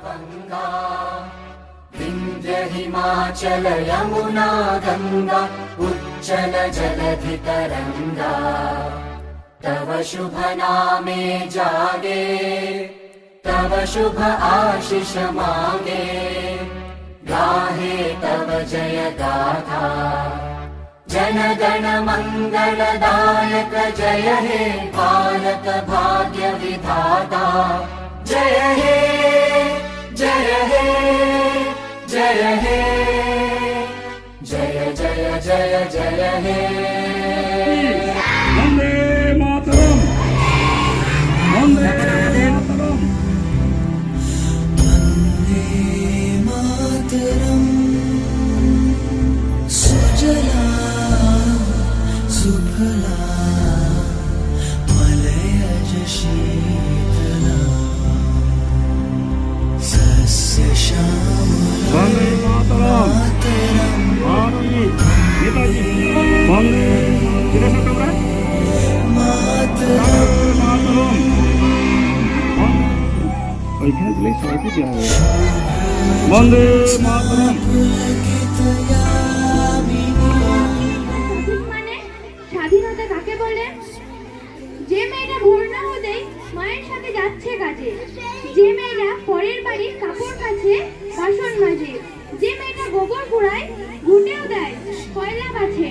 गंगा विंध्य हिमाचल यमुना गंगा उच्चल जलधि तरंगा तव शुभ नामे जागे तव शुभ आशीष मांगे गाहे तव जय गाथा जन गण मंगलदायक जय हे भारत भाग्य विधाता जय हे जय हे जय हे जय जय जय जय हे वंदे मातरम वंदे मातरम वंदे मातरम सुजला सुफला मलयज शीतला सस्य श्यामला वंदे मातरम भारती नेताजी वंदे मातरम ওইখানে দিলে সবাইকে দেওয়া হবে বন্দে মাতরম মানে স্বাধীনতা কাকে বলে? যে মেয়েরা ভোর না হতেই মায়ের সাথে যাচ্ছে কাজে, যে মেয়েরা পরের বাড়ির কাপড় কাছে বাসন মাজে, যে মেয়েটা গোবর কুড়ায় ঘুটেও দেয় কয়লা গাছে,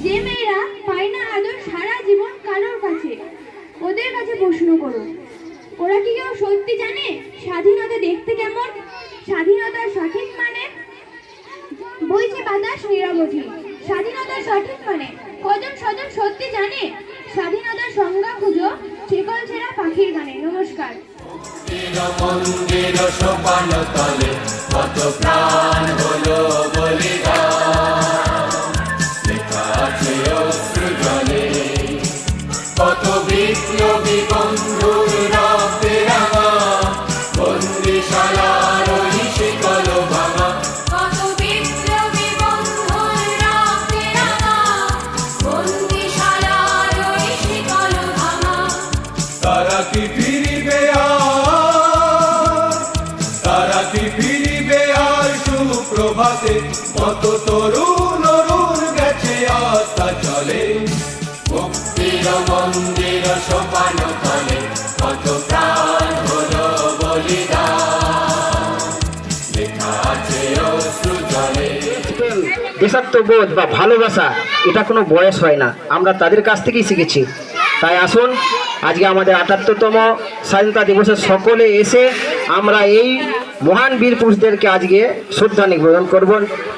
যে মেয়েরা পায় না আদর সারা জীবন কারোর কাছে, ওদের কাছে প্রশ্ন করো ওরা কি কেউ সত্যি জানে স্বাধীনতা দেখতে কেমন? স্বাধীনতার সঠিক মানে বইছে বাতাস নিরবধি। স্বাধীনতার সঠিক মানে কজন স্বজন সত্যি জানে? স্বাধীনতার সংজ্ঞা খুঁজো শিকল ছেঁড়া পাখির গানে। নমস্কার। মন্দির সোপান তলে কত প্রাণ হলো বলিদান লেখা আছে অশ্রু জলে কত বিপ্লবী বন্ধুর রক্তে রাঙা বন্দিশালার ওই শিকল ভাঙা কত বিপ্লবী বন্ধুর রক্তে রাঙা বন্দিশালার ওই শিকল ভাঙা। তারা কি ফিরিবে আর তারা কি ফিরিবে আর সুপ্রভাতে কত তরুণ অরুণ গেছে আস্থা চলে মুক্তির মন্দির সোপান তলে কত প্রাণ হলো বলিদান লেখা আছে অশ্রু জলে। দেশাত্মবোধ বা ভালোবাসা এটা কোনো বয়স হয় না, আমরা তাদের কাছ থেকেই শিখেছি। তাই আসুন আজকে আমাদের ৭৮তম স্বাধীনতা দিবসে সকলে এসে আমরা এই মহান বীর পুরুষদেরকে আজকে শ্রদ্ধা নিবেদন করব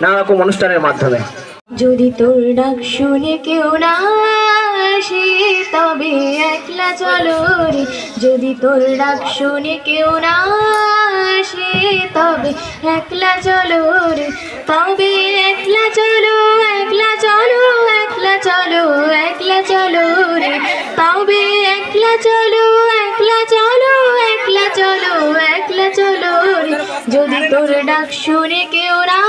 নানা রকম অনুষ্ঠানের মাধ্যমে। যদি তোর ডাক শুনে কেউ না আসে তবে একলা চলো রে, যদি তোর ডাক শুনে কেউ না আসে তবে একলা চলো রে, তবে একলা চলো একলা চলো একলা চলো একলা চলো রে, তবে একলা চলো একলা চলো একলা চলো একলা চলো রে, যদি তোর ডাক শুনে কেউ না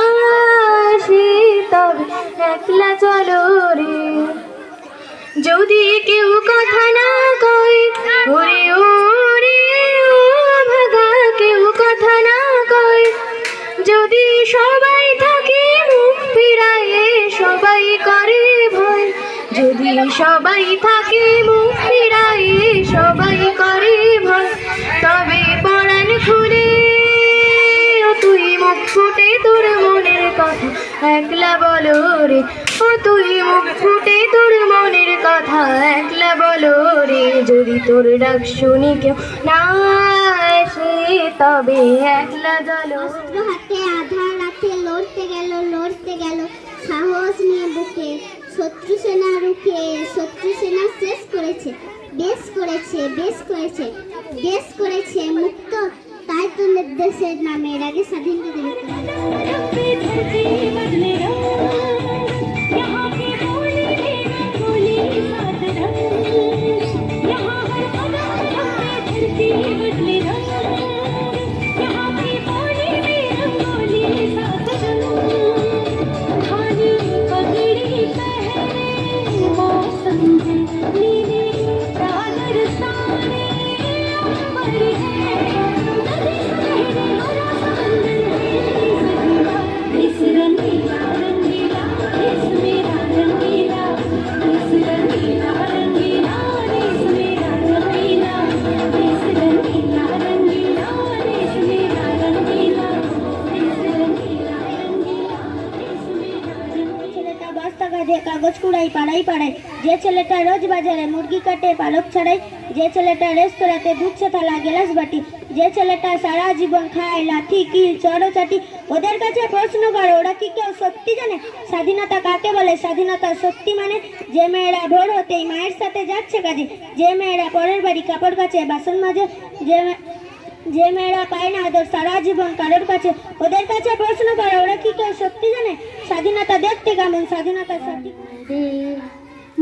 আসে তবে একলা চলো রে। যদি কেউ কথা না কয় ওরে ওরে ও ভাগা, কেউ কথা না কয়, যদি সবাই থাকে মুখ ফিরায়ে সবাই করে ভয়, যদি সবাই থাকে মুখ ফিরায়ে সবাই করে ভয়, তবে পরাণ খুলে ও তুই মুখ ফুটে তোর মনের কথা একলা বলো রে, ও তুই মুখ ফুটে তোর মনের কথা একলা বলো রে, যদি তোর ডাক শুনি কেউ না আসে তবে একলা চলো। হাতে আধার রাতে লড়তে গেল সাহস নিয়ে বুকে, শত্রু সেনা রুখে শত্রু সেনা শেষ করেছে, বেশ করেছে বেশ করেছে দেশ করেছে মুক্ত, তাই তো দেশের নামে এর আগে স্বাধীনতা দিবস। नीले चादर सारे अंबर है, नदी পাড়ায় পাড়ায় পাড়ায়, যে ছেলেটা রোজ বাজারে মুরগি কাটে পালক ছাড়াই, যে ছেলেটা রেস্তোরাঁতে ধুচ্ছে থালা গ্লাস বাটি, যে ছেলেটা সারা জীবন খায় লাথি কিল চড়ো চাটি, ওদের কাছে প্রশ্ন করো ওরা কি কেউ সত্যি জানে স্বাধীনতা কাকে বলে? স্বাধীনতা সত্যি মানে যে মেয়েরা ভোর হতেই মায়ের সাথে যাচ্ছে কাজে, যে মেয়েরা পরের বাড়ি কাপড় কাচে বাসন মাজে, যে মেয়েরা পায় না আদর সারা জীবন কারোর কাছে, ওদের কাছে প্রশ্ন করো ওরা কি কেউ সত্যি জানে স্বাধীনতা দেখতে কেমন? স্বাধীনতা সত্যি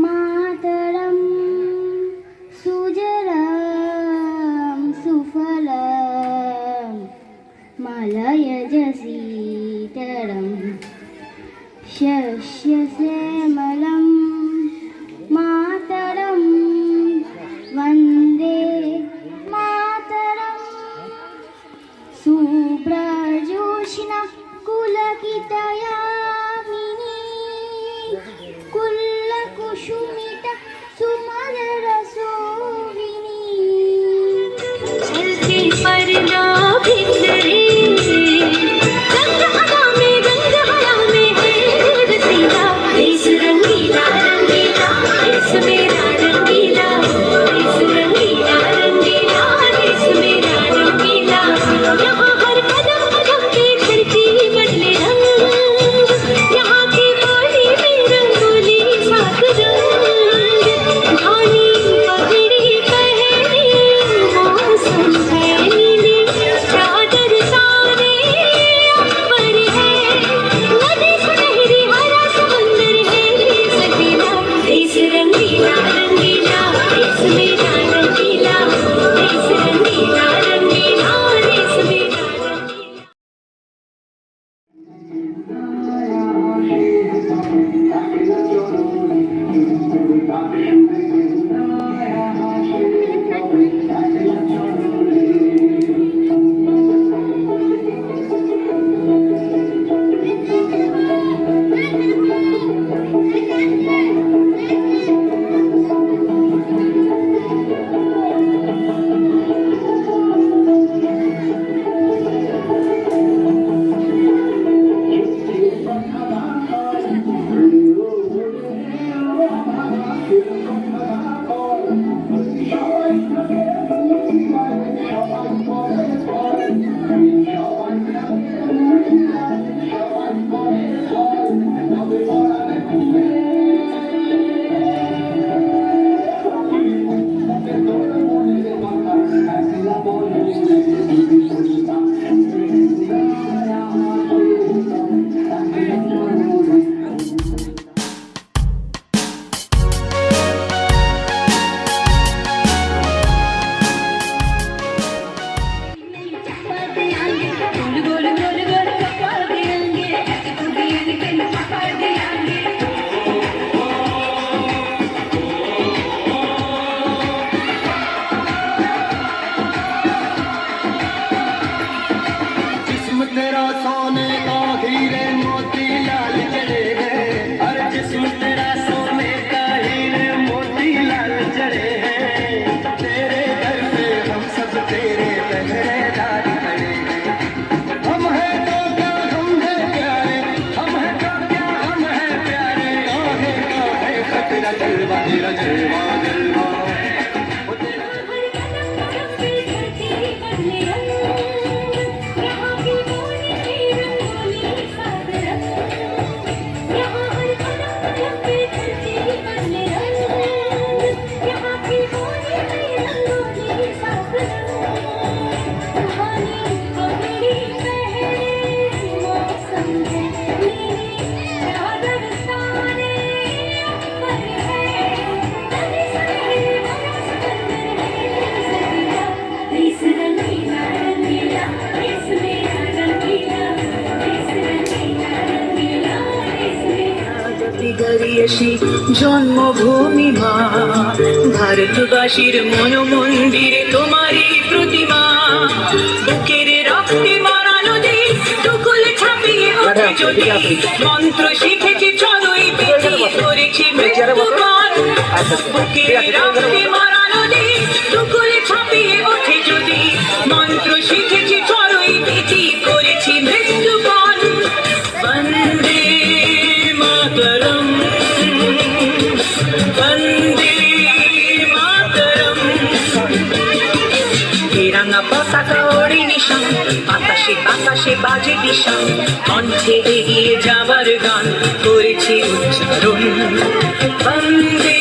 মাতরম সুজলাম সুফলাম মালয়জ সীতরম শস্য শ্যামলম মাতরম वन्दे मातरम् शुभ्रजोत्स्ना कुलकितयामिनी कुल्लकुसुमिता सुमधुरसोभिनी चलते पर्दा भितरे रंग हवा में है रसीला देश रंगीला रंगीला देश मेरा रंगीला देश रंगीला रंगीला देश मेरा रंगीला यहाँ हर कदम कदम पे धरती बदले रंग यहाँ की बोली में रंगोली सात रंग धानी पगड़ी पहने मौसम है नीली चादर तारे अंबर है नदी सुनहरी हरा समंदर है सकीना देश रंगीला रंगीला देश मेरा रंगीला देश रंगीला रंगीला देश मेरा रंगीला जिस्म तेरा सोने का हीरे मोती लाल जड़े हैं, अरे जिस्म तेरा सोने का हीरे मोती लाल जड़े हैं, तेरे घर पे हम सब तेरे पहरेदार खड़े हैं। हम हैं तो क्या हम हैं प्यारे, हम हैं तो क्या हम हैं प्यारे, काहे काहे खतरा जलवा तेरा जलवा जलवा वो तेरा हर कदम कदम पे धरती बदले रंग यहाँ की बोली में रंगोली सात रंग यहाँ हर कदम कदम पे धरती बदले रंग यहाँ की बोली में रंगोली सात रंग धानी पगड़ी पहने मौसम है नीली चादर तारे अंबर है नदी सुनहरी हरा समंदर है सकीना देश रंगीला रंगीला देश मेरा रंगीला देश रंगीला रंगीला देश मेरा জাতি দাঁড়িয়েছি জন্মভূমি মা ভারতবাসীর মন মন্দিরে তোমারই প্রতিমা বুকের রক্তে মারানো দেশ টুকুল ছাপিয়ে ওঠে যদি মন্ত্র শিখেছি চলোই পেছিয়ে করেছি মৃত্যুবরণ বুকের রক্তে মারানো দেশ টুকুল ছাপিয়ে ওঠে যদি মন্ত্র শিখেছি চলোই পেছিয়ে করেছি মৃত্যুবরণ বন্দে মাতরম রাঙা পতাকা ওড়ে নিশান, বাতাসে বাতাসে বাজে দিশান, কণ্ঠে এগিয়ে যাবার গান করেছি উচ্চারণ। বন্দে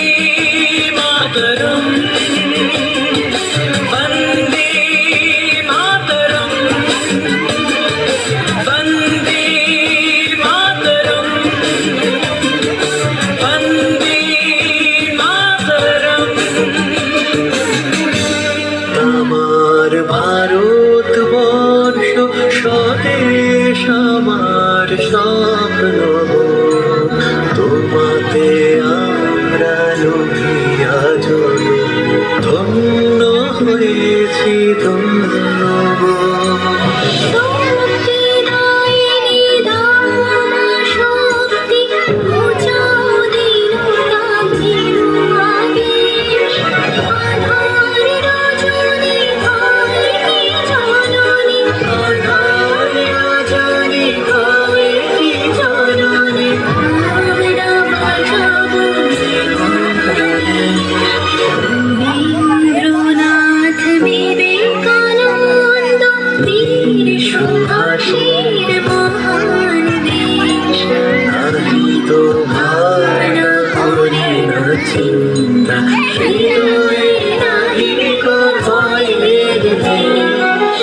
মাতরম, বন্দে মাতরম, বন্দে মাতরম, বন্দে মাতরম। আমার ভারতবর্ষ স্বদেশ আমার স্বপ্ন, তোমাতে আমরা লোভিয়া জন, ধন্য হয়েছি ধন্য গো। শক্তি দায়িনী দান শক্তি ঘোচাও দিন গান্ধীর আদেশ, আধার রজনী হয় কি জননী, আধার রজনী হয় কি জননী, আমরা বাজাবো রবীন্দ্রনাথ বিবেকানন্দ বীর সুভাষের মহান দেশ, নাহিত ভাবনা করি না চিন্তা, হৃদয়ে নাহি কো ভয়ের দেশ।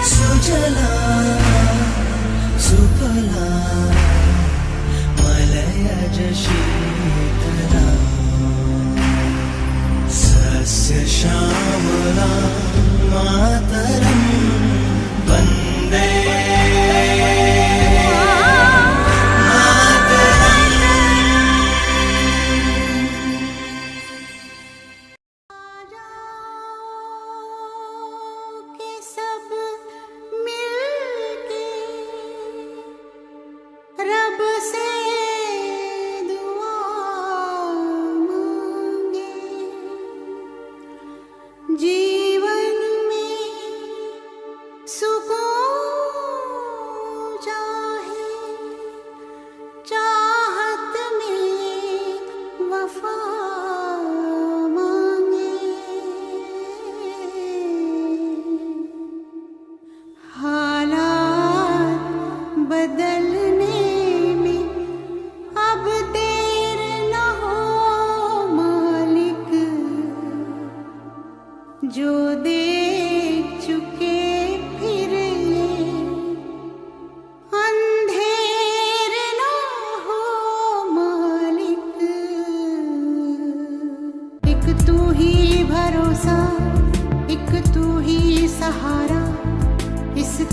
सुजला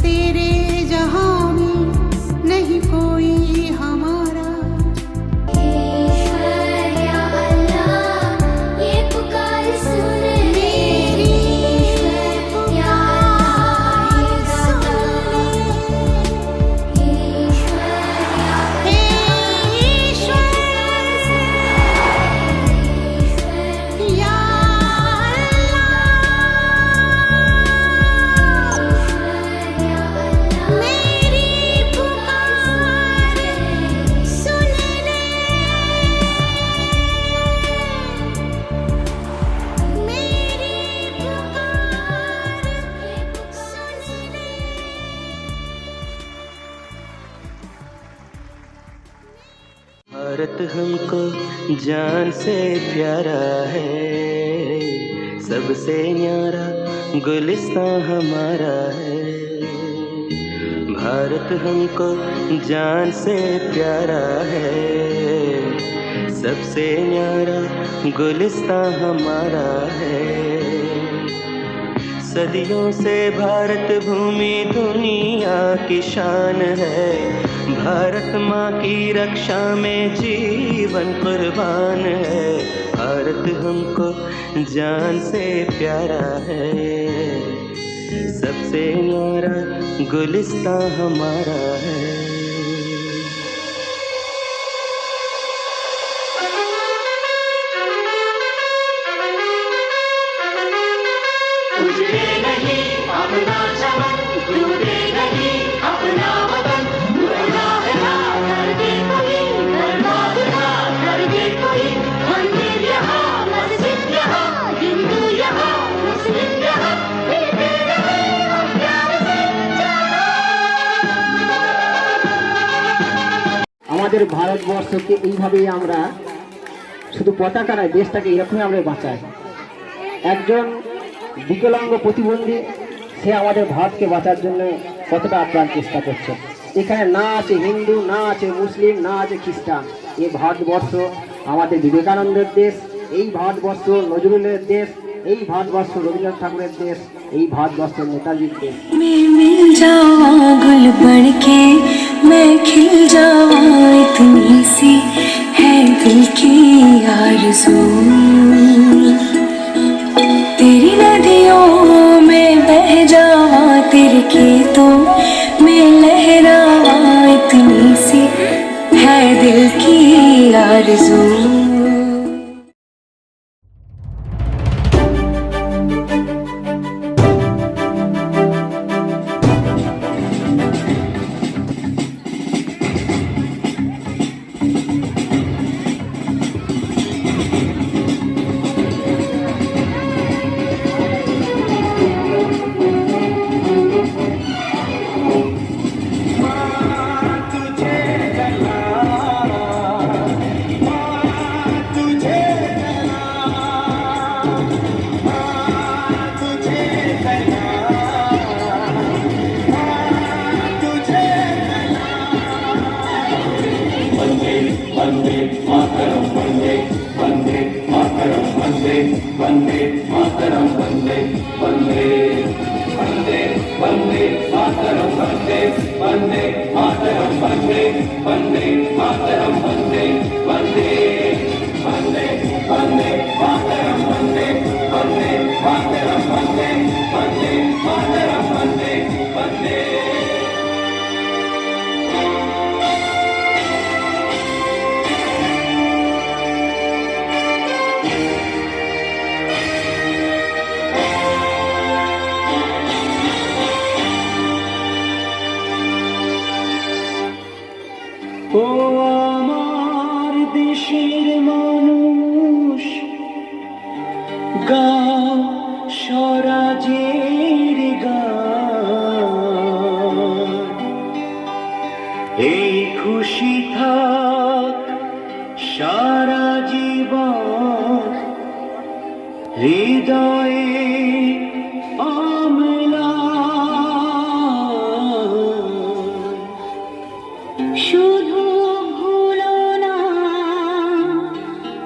तेरे जहां में नहीं कोई हमारा। ईश्वर या अल्लाह ये पुकार सुन ले, ईश्वर या अल्लाह ये गाता, ईश्वर या भारत हमको जान से प्यारा है, सबसे न्यारा गुलिस्तां हमारा है। भारत हमको जान से प्यारा है, सबसे न्यारा गुलिस्तां हमारा है। सदियों से भारत भूमि दुनिया की शान है, भारत माँ की रक्षा में जीवन कुर्बान है। भारत हमको जान से प्यारा है, सबसे न्यारा गुलिस्तां हमारा है। उजड़े नहीं अपना चमन, टूटे नहीं अपना वतन, बुरा है ना कर दे कोई, बर्बाद ना कर दे कोई। मंदिर यहाँ, मस्जिद यहाँ, हिंदू यहाँ, मुस्लिम यहाँ, मिलते रहे हम प्यार से আমাদের ভারতবর্ষকে এইভাবেই আমরা শুধু পতাকা নয়, দেশটাকে এরকমই আমরা বাঁচাই। একজন বিকলাঙ্গ প্রতিবন্ধী সে আমাদের ভারতকে বাঁচার জন্য কতটা আপ্রাণ চেষ্টা করছে। এখানে না আছে হিন্দু, না আছে মুসলিম, না আছে খ্রিস্টান। এই ভারতবর্ষ আমাদের বিবেকানন্দের দেশ, এই ভারতবর্ষ নজরুলের দেশ, এই ভারতবর্ষ রবীন্দ্রনাথ ঠাকুরের দেশ, এই ভারতবর্ষ নেতাজির দেশ। मैं मिल जावा गुल बन के, मैं खिल जावा, इतनी सी है दिल की आरज़ू। तेरी नदियों में बह जावा, तेरे खेतों में लहरावा, इतनी सी है दिल की आरज़ू। ও আমার দেশের মানুষ, গাও স্বরাজের গান। এই খুশি থাক সারা জীবন, হৃদয়ে শুধু ভুলো না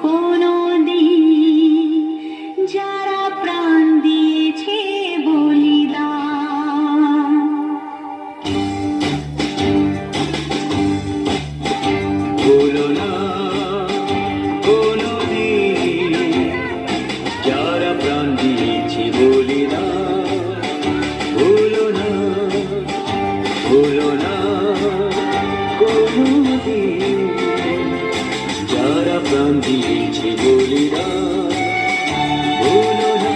কোনো দিন যারা প্রাণ দিয়েছে বলিদান। ভুলো না কোনোদিন যারা প্রাণ দিয়েছে বলিরা, ভুলো না।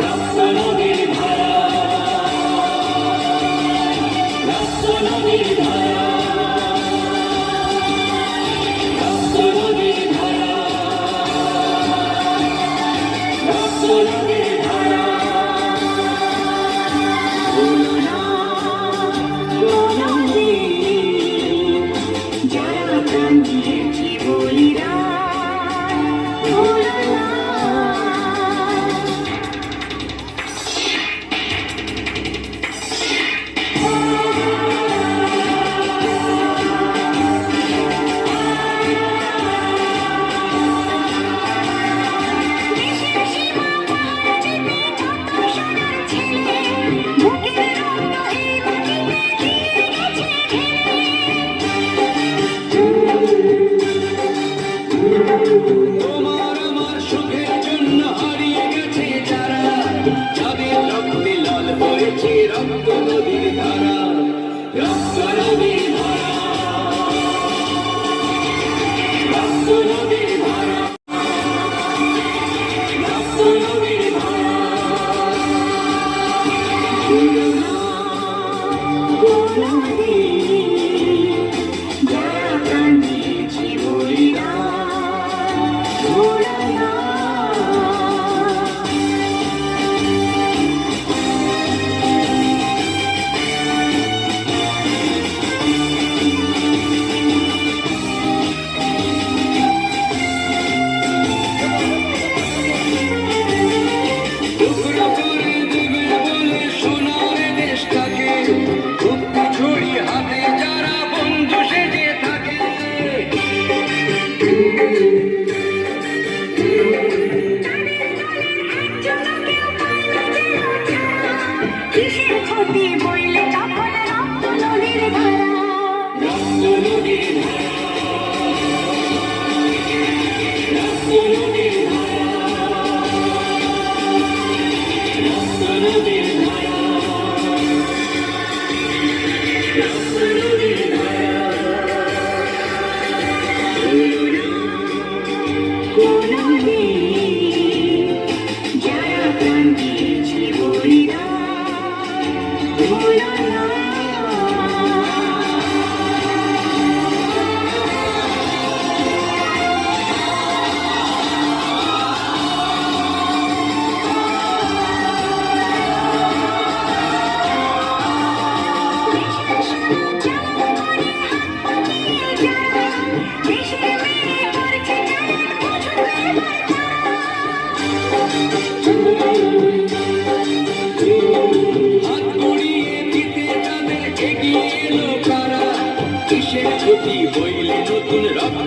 রক্ত নদীর ধারা, রক্ত নদীর ধারা, রক্ত নদীর ধারা, রক্ত নদীর ধারা। ভুলো না কোনোদিন যারা প্রাণ দিয়েছে বলিরা, ভুলো না। তোমার আমার সুখের জন্য হারিয়ে গেছে যারা, যাদের রক্তে লাল হয়েছে রক্ত নদীর ধারা, রক্ত নদীর ধারা, রক্ত নদীর ধারা, রক্ত নদীর ধারা। ভুলো না কোনোদিন যারা প্রাণ দিয়েছে বলিরা, ভুলো না। টুকরো করে দেবে বলে সোনার দেশটাকে, মুক্তি ছড়ি হাতে যারা বন্ধু সেজে থাকে। রক্ত নদীর ধারা, রক্ত নদীর ধারা, রক্ত নদীর ধারা, রক্ত নদীর ধারা। ভুলো না কোনোদিন যারা প্রাণ দিয়েছে বলিরা, ভুলো না। হাত গড়িয়ে দিতে তাদের এগিয়ে এলো কারা, কিসের ক্ষতি হইলে নতুন রক্ত